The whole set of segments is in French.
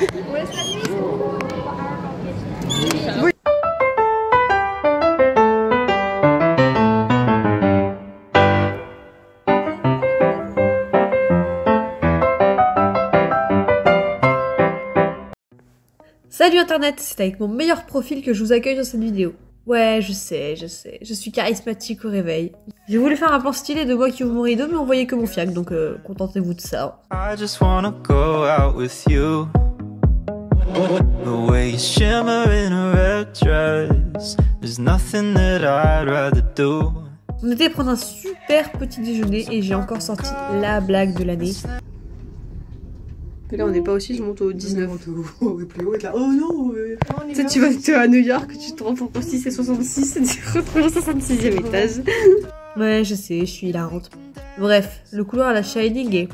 Oui. Salut internet, c'est avec mon meilleur profil que je vous accueille dans cette vidéo. Ouais, je sais, je suis charismatique au réveil. J'ai voulu faire un plan stylé de moi qui ouvre mon rideau, mais on voyait que mon fiac, donc contentez-vous de ça. I just wanna go out with you. The way you shimmer in a red dress. There's nothing that I'd rather do. On était prendre un super petit déjeuner et j'ai encore sorti la blague de l'année. Là on n'est pas aussi, je monte au 19. Plus haut, là. Oh non Tu sais, tu vas à New York, tu te rends pour 6 et 66 et tu te retrouves au 66e étage. Ouais, je sais, je suis hilarante. Bref, le couloir à la Shining est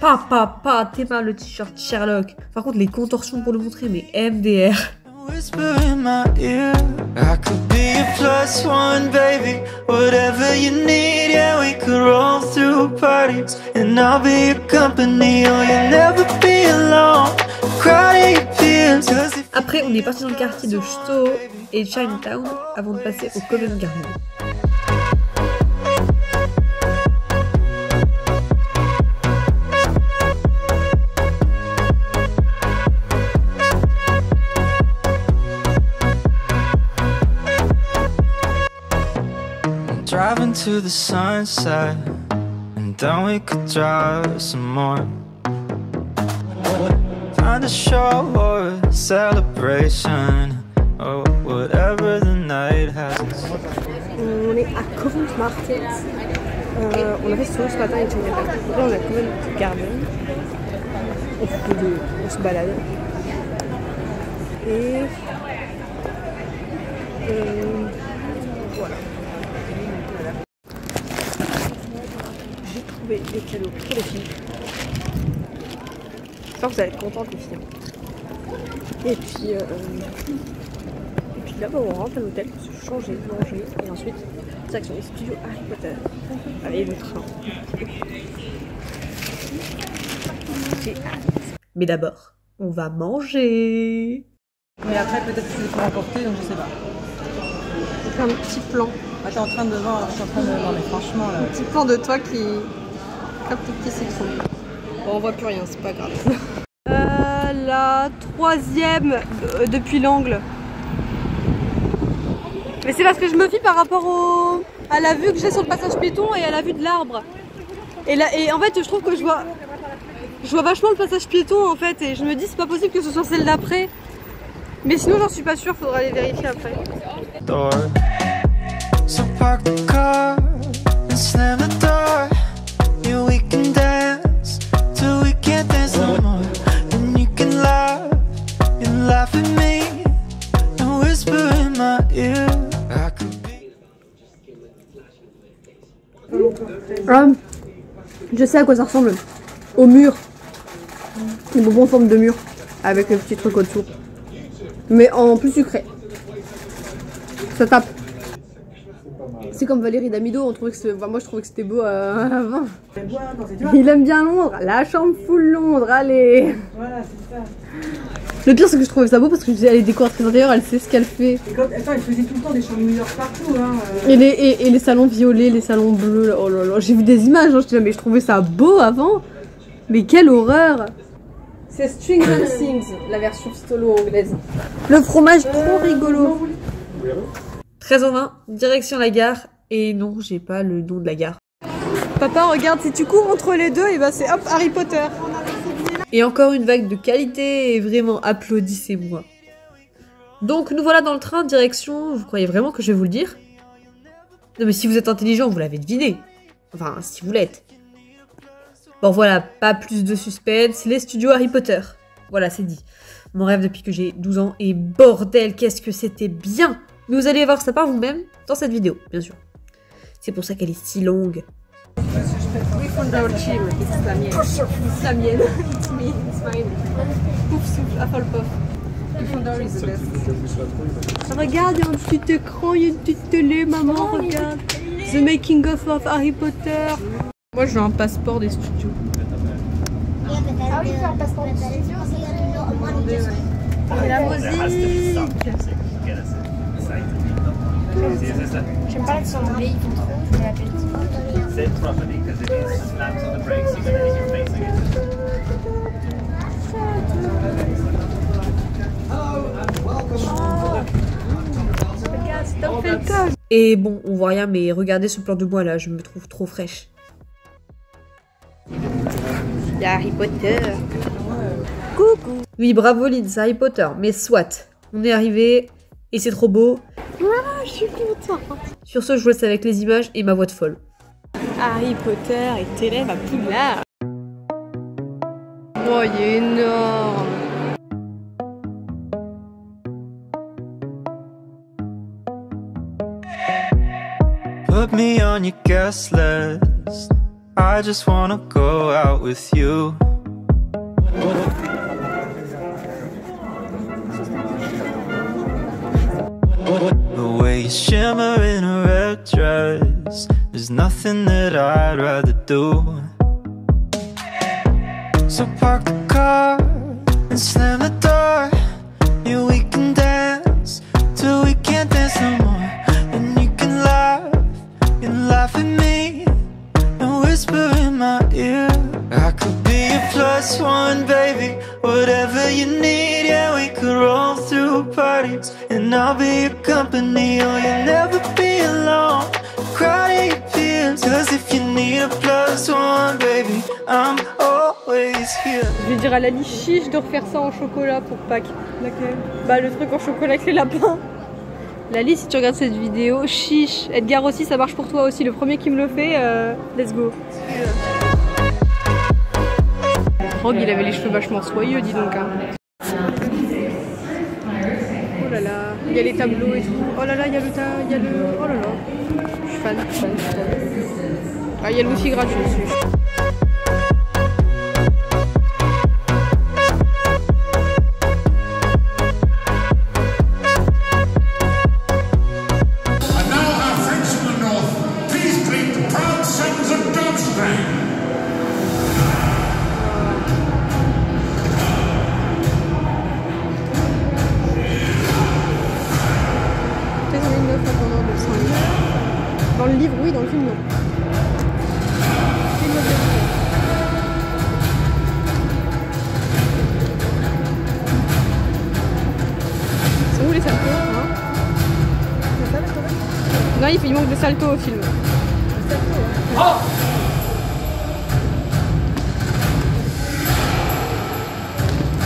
t'es mal le t-shirt Sherlock. Par contre, les contorsions pour le montrer, mais MDR. Après, on est parti dans le quartier de Soho et Chinatown avant de passer au Covent Garden. Driving to the sunset, and then we could drive some more. Find a show or a celebration, or whatever the night has. On est à Covent Market. On a fait Soho ce matin et Chinatown. Là on a Covent Garden. On se balade. Et voilà. J'ai trouvé des cadeaux pour les filles. J'espère que vous allez être contentes les filles. Et puis là bah, on rentre à l'hôtel pour se changer, manger et ensuite direction les studios Harry Potter. Allez le train. J'ai hâte. Mais d'abord, on va manger. Mais après peut-être que c'est pour emporter donc je sais pas. Un petit plan. Ah, t'es en train de voir, je suis en train de voir, mais franchement là. Un petit plan de toi qui capte tes petits citron. Bon, on voit plus rien, c'est pas grave. La troisième depuis l'angle. Mais c'est parce que je me fie par rapport à la vue que j'ai sur le passage piéton et à la vue de l'arbre. Et en fait, je trouve que je vois vachement le passage piéton en fait, et je me dis c'est pas possible que ce soit celle d'après. Mais sinon, j'en suis pas sûre, faudra aller vérifier après. So park the car and slam the door. Yeah, we can dance till we can't dance no more. And you can laugh and laugh at me and whisper in my ear. I could be. Je sais à quoi ça ressemble. Au mur. Les bonbons en forme de mur avec le petit truc au-dessous. Mais en plus sucré. Ça tape. C'est comme Valérie Damido, on trouvait que moi je trouvais que c'était beau avant. Il aime bien Londres, la chambre full Londres, allez. Voilà, c'est ça. Le pire c'est que je trouvais ça beau parce que je disais elle est décoratrice intérieure, elle sait ce qu'elle fait. Et quand, attends, elle faisait tout le temps des chambres New York partout. Hein, et les salons violets, les salons bleus, là, oh là là, j'ai vu des images, hein, je disais mais je trouvais ça beau avant. Mais quelle horreur. C'est Strings and Things, la version solo anglaise. Le fromage trop rigolo. 13h20, direction la gare. Et non, j'ai pas le nom de la gare. Papa, regarde, si tu cours entre les deux, et bah c'est hop, Harry Potter. Et encore une vague de qualité, et vraiment, applaudissez-moi. Donc, nous voilà dans le train, direction... Vous croyez vraiment que je vais vous le dire? Non mais si vous êtes intelligent, vous l'avez deviné. Enfin, si vous l'êtes. Bon voilà, pas plus de suspense, les studios Harry Potter. Voilà, c'est dit. Mon rêve depuis que j'ai 12 ans, et bordel, qu'est-ce que c'était bien! Mais vous allez voir ça par vous-même dans cette vidéo, bien sûr. C'est pour ça qu'elle est si longue. C'est la mienne. C'est la mienne. It's me, it's mine. Pouf souffle, Hufflepuff. Gryffondor is the best. Regarde, il y a un petit écran, il y a une petite télé, maman, regarde. The making of Harry Potter. Moi, je veux un passeport des studios. Ah oui, tu veux un passeport des studios, c'est Et la musique. J'aime pas l'accent anglais, ils font trop, je me la pète. Et bon, on voit rien, mais regardez ce plan de moi là, je me trouve trop fraîche. Il y a Harry Potter. Coucou. Oui, bravo Lynn, c'est Harry Potter, mais soit. On est arrivé, et c'est trop beau. Ah, je suis contente. Sur ce, je vous laisse avec les images et ma voix de folle. Harry Potter est élève à Poudlard. Oh, il est énorme. Put me on your guest list. I just wanna go out with you. The way you shimmer in a red dress, there's nothing that I'd rather do. So park the car and slam the door. Yeah, we can dance till we can't dance no more. And you can laugh at me and whisper in my ear. I could be a plus one, baby, whatever you need. Yeah, we could roll through parties and I'll be your company. Oh, you'll never be alone. Cry to your peers, 'cause if you need a plus one, baby, I'm always here. Je vais dire à Lali chiche de refaire ça en chocolat pour Pâques. Laquelle? Bah le truc en chocolat avec les lapins. Lali, si tu regardes cette vidéo, chiche. Edgar aussi, ça marche pour toi aussi. Le premier qui me le fait, let's go. Rogue, il avait les cheveux vachement soyeux, dis donc. Hein. Oh là là, il y a les tableaux et tout. Oh là là, il y a le... Oh là là. Je suis fan. Ah, il y a le wifi gratuit aussi. Dans le livre, oui, dans le film, non. C'est où les saltos, hein? Non, il manque de salto au film. Oh!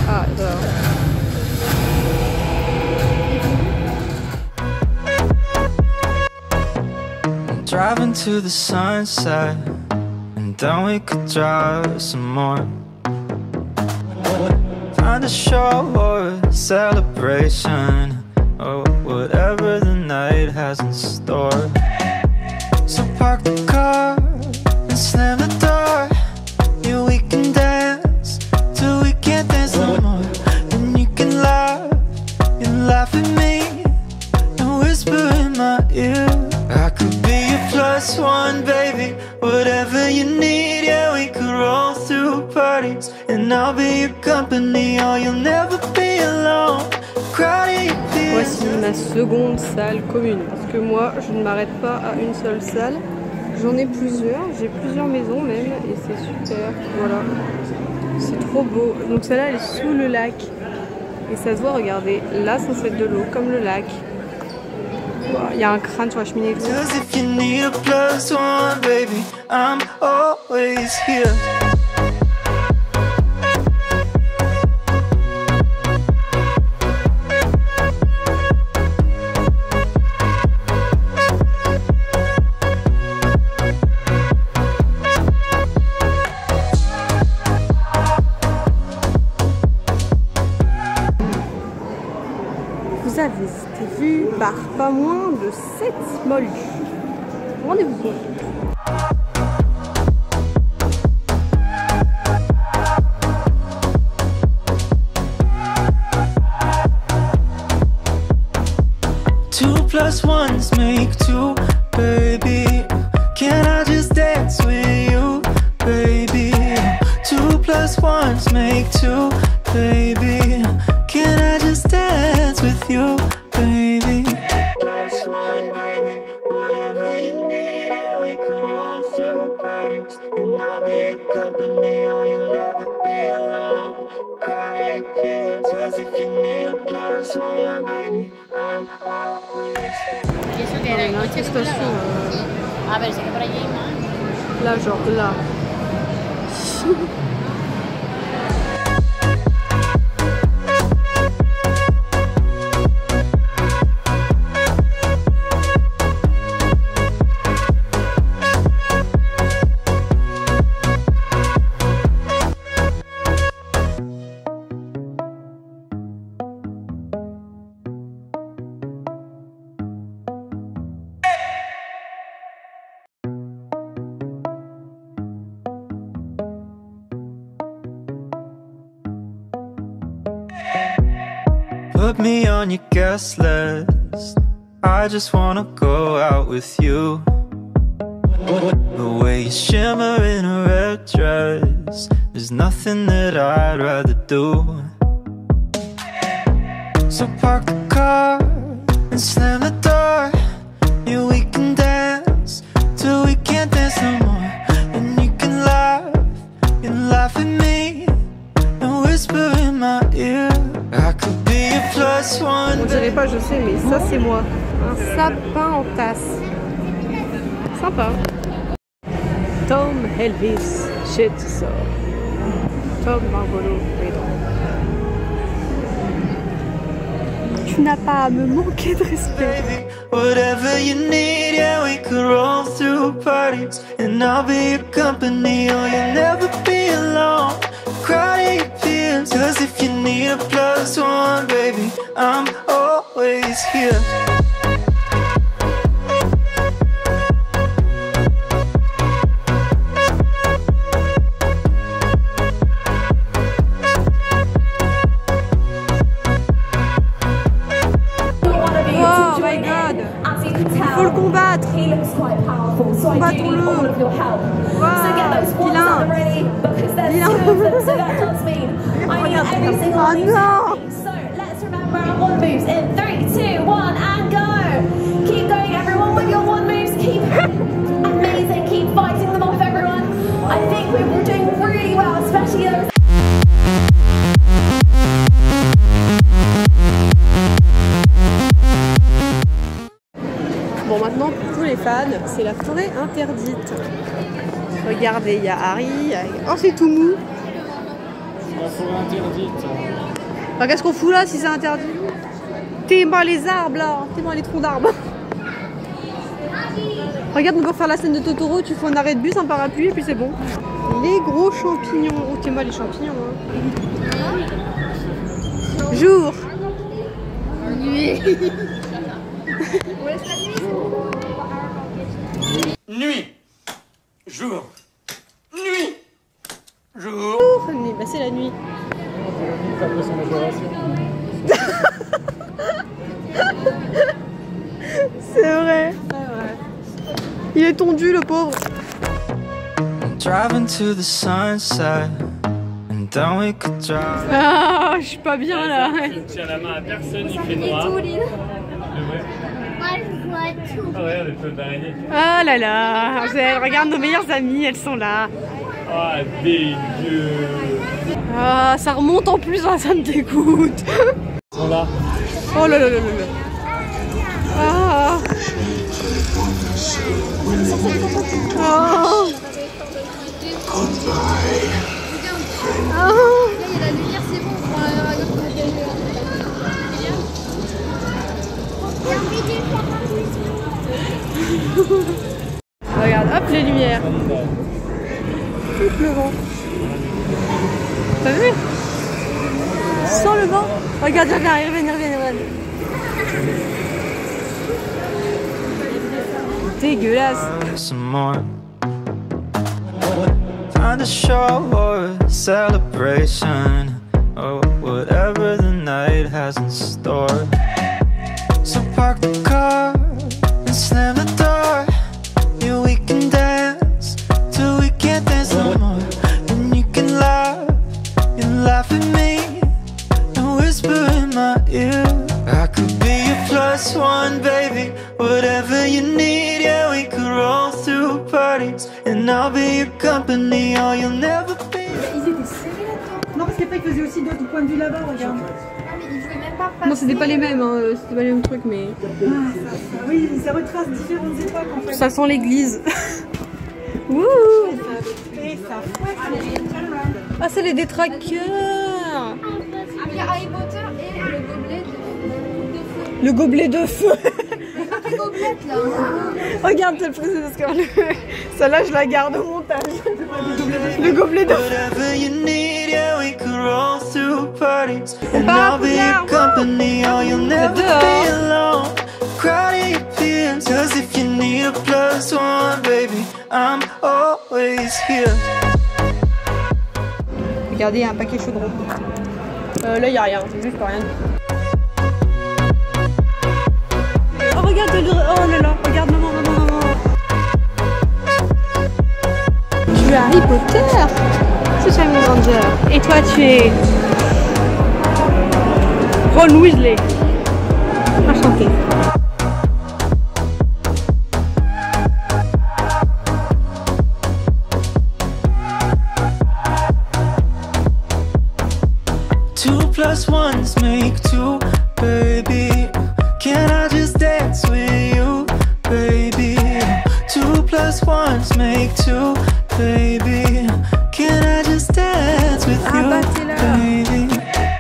Ah, d'accord. Driving to the sunset, and then we could drive some more. Find a show or a celebration, or whatever the night has in store. So park the car and slam the door. Yeah, we can dance till we can't dance no more. And you can laugh at me and whisper in my ear. I could be your plus one, baby, whatever you need. Yeah, we could roll through parties and I'll be your company. Oh, you'll never be alone. Cry to your peers. Voici ma seconde salle commune. Parce que moi, je ne m'arrête pas à une seule salle. J'en ai plusieurs. J'ai plusieurs maisons même. Et c'est super. Voilà. C'est trop beau. Donc celle-là, elle est sous le lac. Et ça se voit, regardez. Là, ça fait de l'eau, comme le lac. Il y a un crâne sur la cheminée et tout. Cause if you need a plus one, baby, I'm always here. Vous avez été vu par pas moins de 7 moldus. Rendez-vous compte. Two plus ones make two, baby. Can I just dance with you, baby? Two plus ones make two, baby. Can I just Une incrustation. A ver, sé que por allí hay más. Là, genre là. Put me on your guest list. I just wanna go out with you. The way you shimmer in a red dress, there's nothing that I'd rather do. So park the car and slam the door. Yeah, we can dance till we can't dance no more. And you can laugh at me and whisper in my ear. I could be a plus one. On dirait pas, je sais, mais ça c'est moi. Un sapin en tasse. Sympa. Tom Elvis, shit ça. Tom Marvolo, tu n'as pas à me manquer de respect. Baby, whatever you need, yeah, we could roll through parties. And I'll be your company, oh, you'll never be alone. Cry your tears, 'cause if you need a plus one, baby, I'm always here. Oh my god, il faut le combattre. Combattons-le. Wow, vilain. Vilain. Regarde. Oh non. So let's remember our one moves in 3, 2, 1 and go! Keep going everyone with your one moves, keep amazing, keep fighting them off everyone. I think we're doing really well, especially those. Bon, maintenant pour tous les fans, c'est la forêt interdite. Regardez, il y a Harry, oh c'est tout mou. La forêt interdite. Enfin, qu'est-ce qu'on fout là si c'est interdit? T'es-moi les arbres là, t'es-moi les troncs d'arbres. Regarde, on peut faire la scène de Totoro, tu fais un arrêt de bus, un parapluie et puis c'est bon. Les gros champignons, oh t'es-moi les champignons. Hein. Jour. Nuit. Jour. Nuit. Jour. Nuit, bah c'est la nuit. Après son majoration. C'est vrai. Il est tondu le pauvre. Driving to the sunset, and then we could drive. Ah, je suis pas bien là. Je ne tiens la main à personne, il fait noir. Tout, Lille. Ouais. Moi, je vois tout. Ah ouais, les feux d'araignée. Ah là là, regarde nos meilleures amies, elles sont là. Ah, dégueu. Ah, ça remonte en plus, ah, ça me dégoûte. Ils sont là. Oh là là là là là. Ah. Oh. Là, il y a la lumière, c'est bon. On prend la radio pour Regarde, hop les lumières. Tout le vent. T'as vu? Sans le vent. Regarde, il revient. Dégueulasse. Some more. Find a show or a celebration, or whatever the night has in store. So park the car and slam the door. Yeah, we can dance till we can't dance no more. And you can laugh at me and whisper in my ear. I could be your plus one, baby. Whatever you need, yeah, we could roll through parties. And I'll be your company, oh, you'll never be. Non, parce qu'il n'y a après, il faisait aussi d'autres points de vue là-bas, regarde. Ah, mais il pouvait même pas passer. Non, c'était pas les mêmes, hein. C'était pas les mêmes trucs, mais. Oui, ça retrace différentes époques en fait. Ça sent l'église. Wouh! Et ça Ah, c'est les détraqueurs! Il y a Harry Potter et le gobelet de feu. Le gobelet de feu! Le gobelet là. Regarde, c'est le président. Celle-là, je la garde au montage. Le gobelet de feu. Whatever you need, yeah, we could roll through parties. And Pas I'll be your company, oh, you'll never be alone. Cry to your peers, 'cause if you need a +1, baby, I'm always here. Regardez, il y a un paquet chaudron. Là, il n'y a rien, c'est juste rien. Oh, regarde, oh là là, regarde, maman. Tu es Harry Potter. C'est Hermione Granger. Et toi, tu es Ron Weasley. Enchanté. +1s make 2, baby. Can I just dance with you, baby? 2 +1s make 2, baby. Can I just dance with you, baby?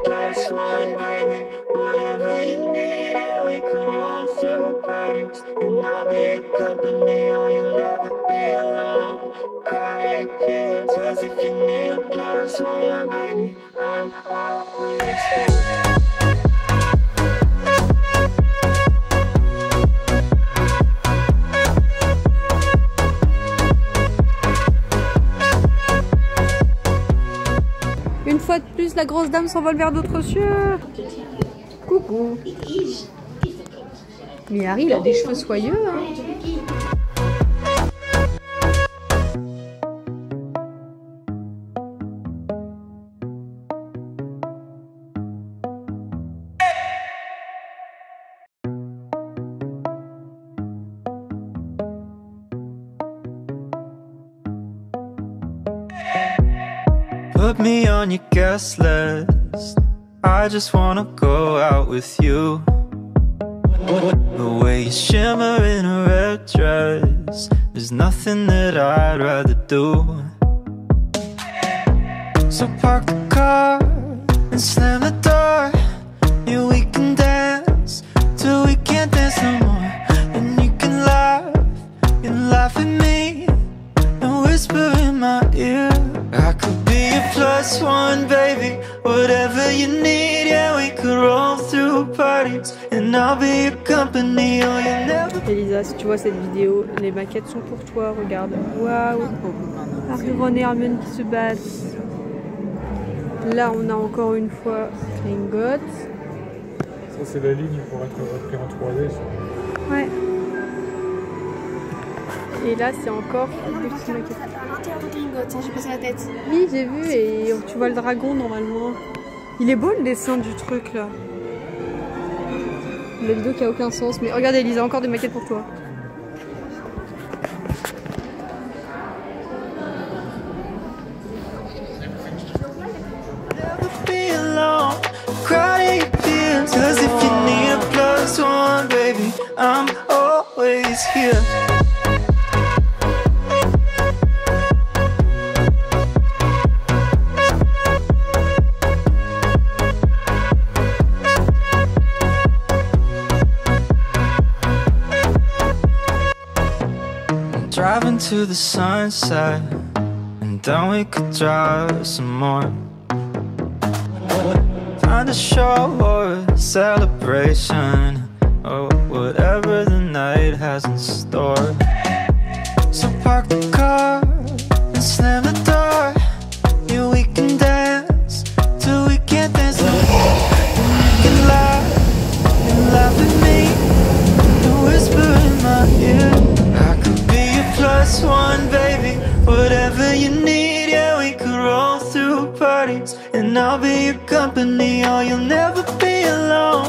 +1, baby. Whatever you need, we can roll through parties. And I'll be your company, oh, you'll never be alone. Cry tears, 'cause if you need a +1, baby, I'm always here. Une fois de plus, la grosse dame s'envole vers d'autres cieux. Coucou. Mais Harry, il a des cheveux soyeux, hein. Put me on your guest list. I just wanna go out with you. The way you shimmer in a red dress, there's nothing that I'd rather do. So park the car and slam the door. Yeah, we can dance till we can't dance no more. And you can laugh at me and whisper in my ear. I could be your +1, baby. Whatever you need, yeah, we could roll through parties. And I'll be your company, oh, you'll never. Elisa, si tu vois cette vidéo, les maquettes sont pour toi, regarde. Waouh! Harry, Ron et Hermione qui se battent. Là, on a encore une fois Gringotts. Ça, c'est la ligne pour être repris en 3D. Ça. Ouais. Et là, c'est encore des petites maquettes. À l'intérieur de Gringotts, j'ai passé la tête. Oui, j'ai vu, et tu vois le dragon normalement. Il est beau le dessin du truc là. Le dos qui a aucun sens, mais regarde Elisa, encore des maquettes pour toi. Be alone, cry to your peers. 'Cause if you need a +1, baby, I'm always here. Driving to the sunset, and then we could drive some more. Find a show or a celebration, or whatever the night has in store. So park the car and slam the door. Yeah, we can dance till we can't dance no more. And you can laugh at me and whisper in my ear. I could be your +1, baby. Whatever you need, yeah, we could roll through parties. And I'll be your company, oh, you'll never be alone.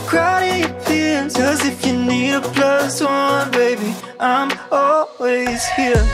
Cry to your peers, 'cause if you need a +1, baby, I'm always here.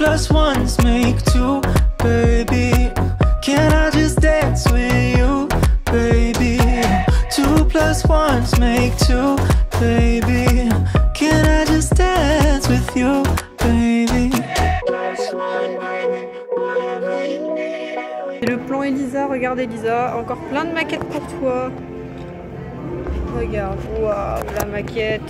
plus ones make two, baby. Can I just dance with you, baby? 2 plus 1 make 2, baby. Can I just dance with you, baby? C'est le plan Elisa, regarde Elisa, encore plein de maquettes pour toi. Regarde, waouh, la maquette.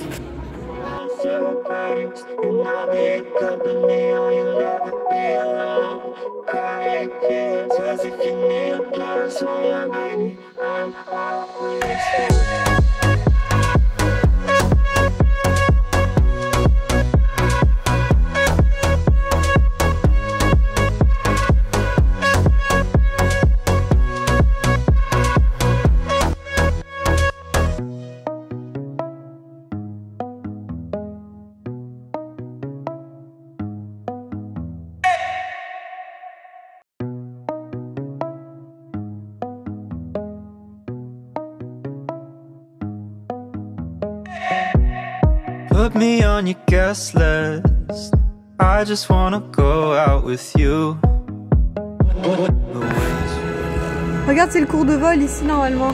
Put me on your guest list. I just wanna go out with you. Regarde, c'est le cours de vol ici normalement.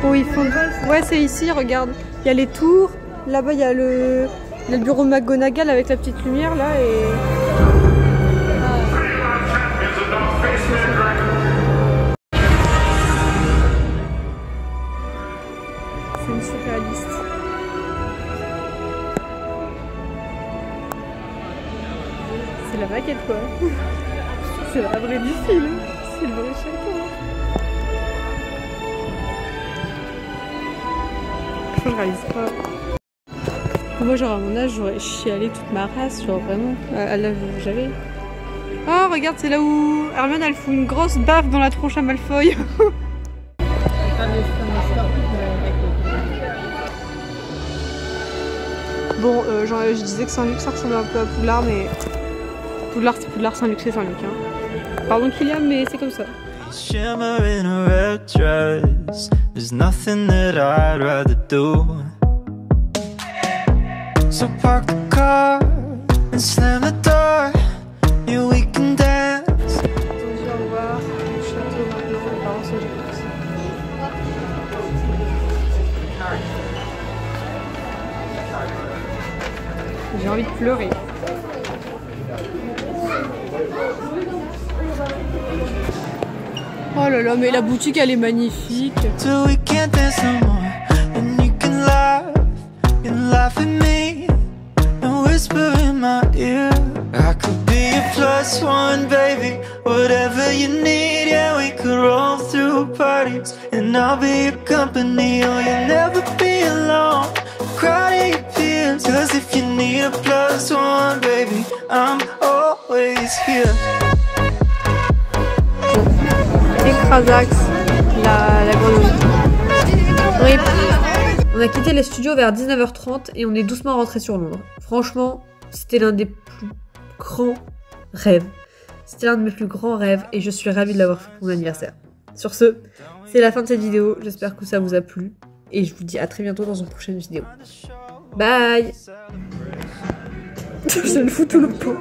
Oh, ils font. Ouais, c'est ici, regarde. Il y a les tours. Là-bas, il y a le bureau McGonagall avec la petite lumière là et. C'est une surréaliste. C'est la maquette quoi. C'est la vraie du film. C'est le vrai château. Je réalise pas. Moi genre à mon âge j'aurais chialé toute ma race, genre vraiment à l'âge où j'avais. Oh regarde, c'est là où Hermione elle fout une grosse baffe dans la tronche à Malfoy. Bon, je disais que Saint-Luc ça ressemblait un peu à Poudlard, mais Poudlard c'est Poudlard, Saint-Luc c'est Saint-Luc. Hein. Pardon Kylian, mais c'est comme ça. Shimmer in a red dress. There's nothing that I'd rather do. So park the car and slam the door. Yeah, we can dance. Attendu à voir le château maintenant, les parents sont déjà partis. J'ai envie de pleurer. Oh là là, mais la boutique elle est magnifique. Till we can't dance no more. And you can laugh at me and whisper in my ear. I could be a plus one, baby. Whatever you need, yeah, we could roll through parties. And I'll be your company, oh, you'll never be alone. Cry to your peers, 'cause if you need a plus one, baby, I'm always here. Écrasax, la grenouille. Rip. On a quitté les studios vers 19h30 et on est doucement rentré sur Londres. Franchement, c'était l'un des plus grands rêves. C'était l'un de mes plus grands rêves et je suis ravie de l'avoir fait pour mon anniversaire. Sur ce, c'est la fin de cette vidéo. J'espère que ça vous a plu et je vous dis à très bientôt dans une prochaine vidéo. Bye. Je me fous tout le pot.